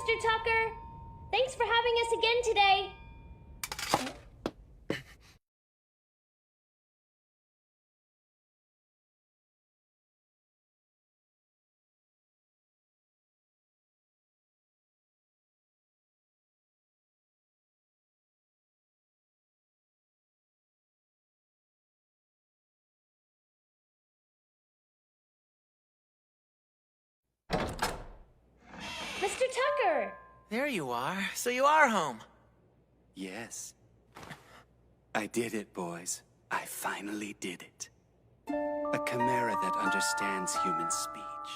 Mr. Tucker. Thanks for having us again today. Mr. Tucker! There you are. So you are home. Yes. I did it, boys. I finally did it. A chimera that understands human speech.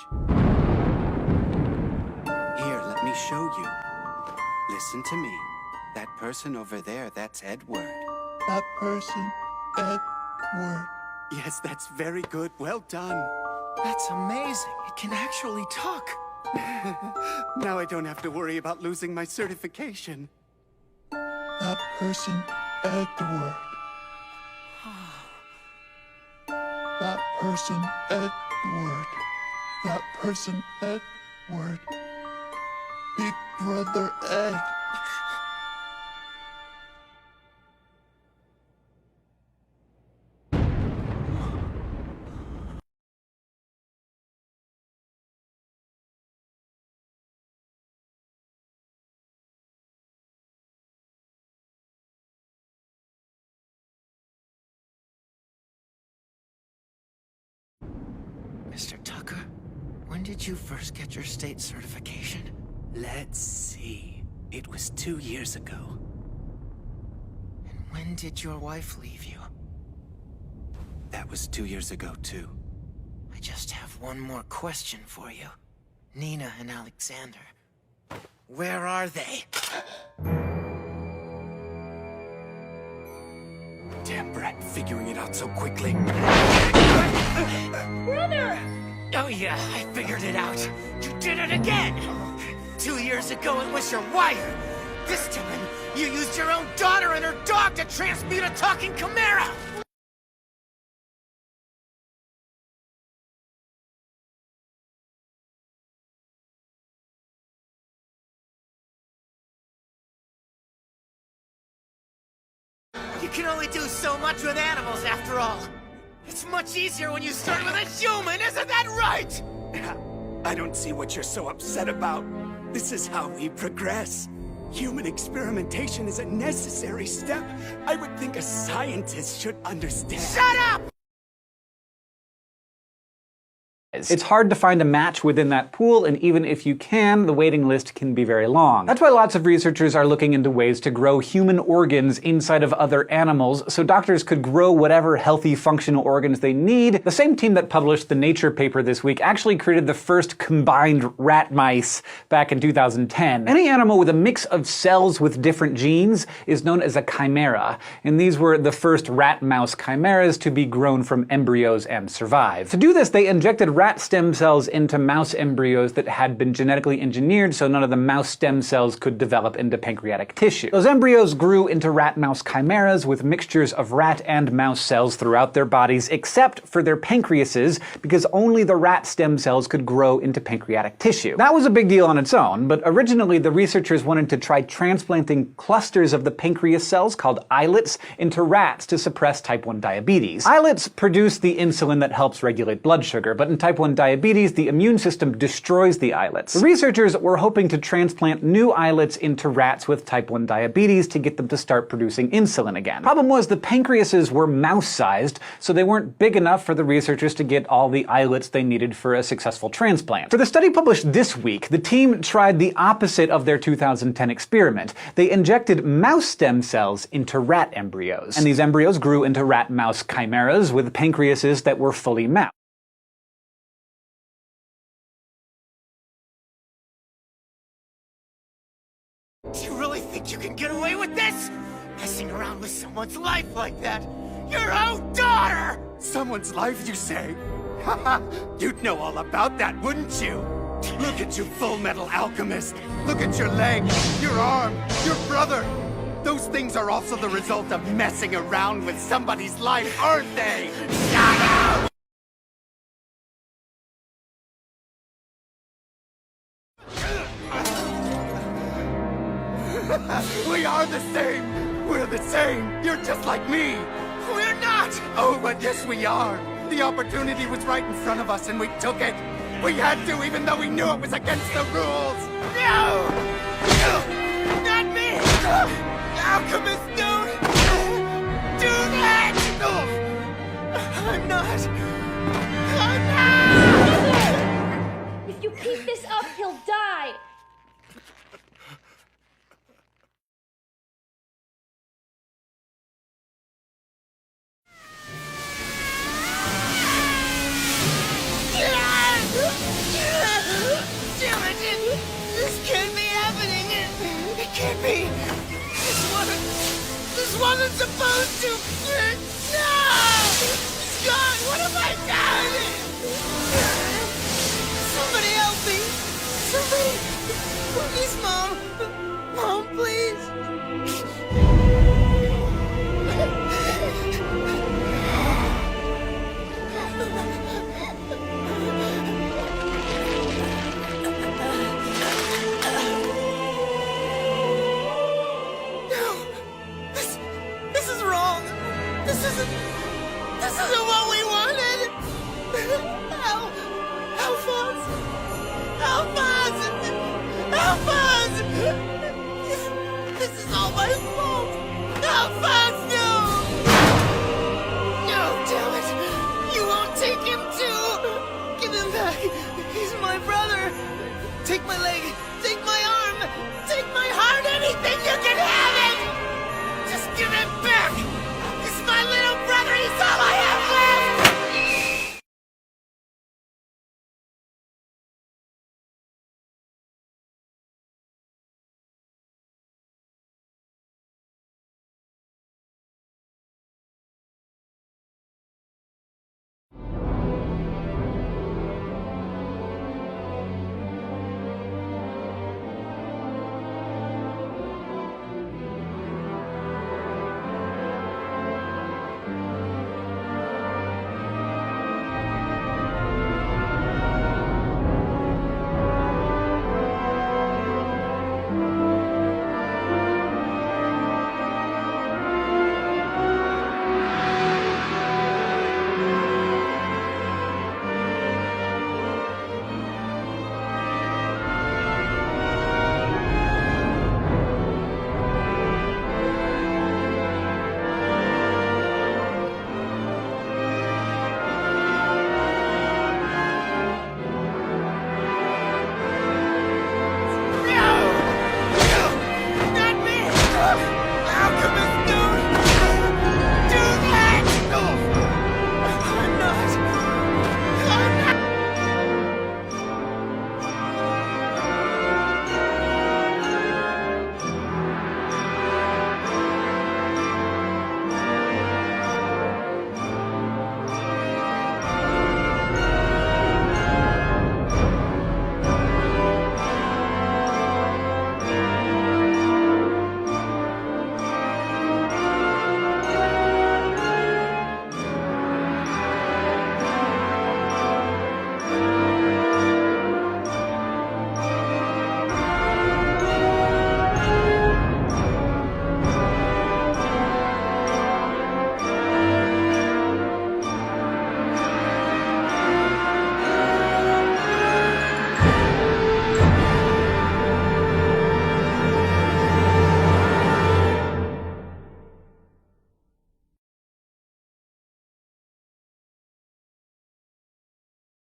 Here, let me show you. Listen to me. That person over there, that's Edward. That person, Edward. Yes, that's very good. Well done. That's amazing. It can actually talk. Now I don't have to worry about losing my certification. That person, Edward. That person, Edward. That person, Edward. Big Brother Ed. Mr. Tucker, when did you first get your state certification? Let's see. It was 2 years ago. And when did your wife leave you? That was 2 years ago, too. I just have one more question for you. Nina and Alexander. Where are they? Damn brat, figuring it out so quickly. Brother! Oh yeah, I figured it out. You did it again! 2 years ago it was your wife! This time, you used your own daughter and her dog to transmute a talking chimera! You can only do so much with animals, after all. It's much easier when you start with a human, isn't that right? I don't see what you're so upset about. This is how we progress. Human experimentation is a necessary step. I would think a scientist should understand. Shut up! It's hard to find a match within that pool, and even if you can, the waiting list can be very long. That's why lots of researchers are looking into ways to grow human organs inside of other animals, so doctors could grow whatever healthy functional organs they need. The same team that published the Nature paper this week actually created the first combined rat mice back in 2010. Any animal with a mix of cells with different genes is known as a chimera, and these were the first rat-mouse chimeras to be grown from embryos and survive. To do this, they injected rat stem cells into mouse embryos that had been genetically engineered so none of the mouse stem cells could develop into pancreatic tissue. Those embryos grew into rat-mouse chimeras with mixtures of rat and mouse cells throughout their bodies, except for their pancreases, because only the rat stem cells could grow into pancreatic tissue. That was a big deal on its own, but originally the researchers wanted to try transplanting clusters of the pancreas cells, called islets, into rats to suppress type 1 diabetes. Islets produce the insulin that helps regulate blood sugar, but in type 1 diabetes, the immune system destroys the islets. The researchers were hoping to transplant new islets into rats with type 1 diabetes to get them to start producing insulin again. Problem was the pancreases were mouse-sized, so they weren't big enough for the researchers to get all the islets they needed for a successful transplant. For the study published this week, the team tried the opposite of their 2010 experiment. They injected mouse stem cells into rat embryos, and these embryos grew into rat-mouse chimeras with pancreases that were fully mouse. Do you really think you can get away with this? Messing around with someone's life like that? Your own daughter! Someone's life, you say? Haha, you'd know all about that, wouldn't you? Look at you, Full Metal Alchemist. Look at your leg, your arm, your brother. Those things are also the result of messing around with somebody's life, aren't they? Shut up! just like me! We're not! Oh, but yes we are! The opportunity was right in front of us and we took it! We had to, even though we knew it was against the rules! No! Not me! Alchemist, don't! Do that! I'm not! If you keep this up, he'll die! Damn it! This can't be happening! It can't be! This wasn't supposed to! No! God, what have I done? Somebody help me! Somebody! Please, Mom! Mom, please! This isn't what we wanted! Alphonse! Alphonse! Alphonse! This is all my fault!